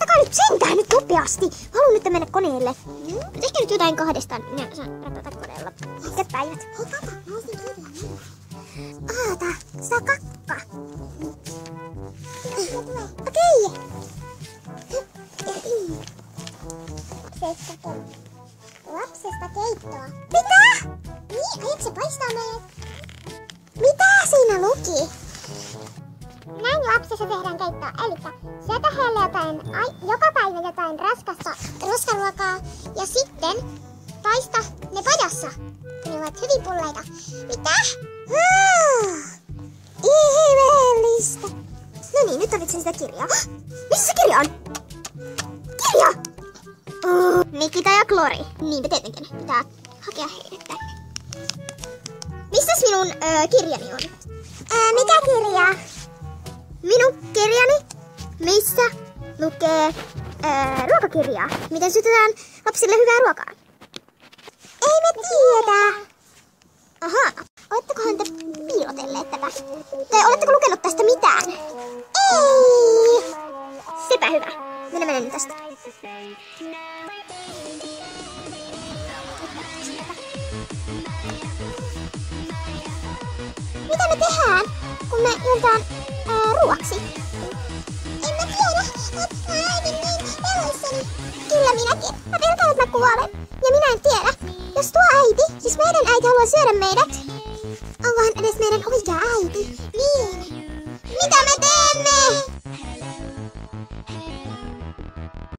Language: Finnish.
Laittakaa nyt sentään nyt nopeasti. Haluan nyt mennä koneelle. Tehkää nyt jotain kahdestaan. Minä saan ratata koneella. Pitkät päivät. Hei kato, mä olisin kirjaa. Aata, saa kakka. Okei. Lapsesta keittoa. Mitä? Niin, aiotko se paistaa meidät? Mitä siinä luki? Näin lapsessa tehdään keittoa. Elikkä syötä heille joka päivä jotain roskaruokaa ja sitten paista ne padassa. Ne ovat hyvin pulleita. Mitä? Ihmeellistä. No niin, nyt tarvitsen sitä kirjaa. Missä se kirja on? Kirja! Nikita ja Klori. Niinpä tietenkin. Pitää hakea heidät tänne. Missäs minun kirjani on? Mikä kirja? Minun kirjani, missä lukee ruokakirjaa. Miten syötetään lapsille hyvää ruokaa? Ei me tiedä. Ahaa. Olettekohan te piilotelleet tätä? Tai oletteko lukenut tästä mitään? Ei. Sepä hyvä. Minä menen tästä. Mitä me tehdään, kun me juotaan ruoaksi? En mä tiedä. Mä äidin niin peloissani. Kyllä minäkin. Mä pelkään, että mä kuolen. Ja minä en tiedä. Jos tuo äiti, siis meidän äiti haluaa syödä meidät,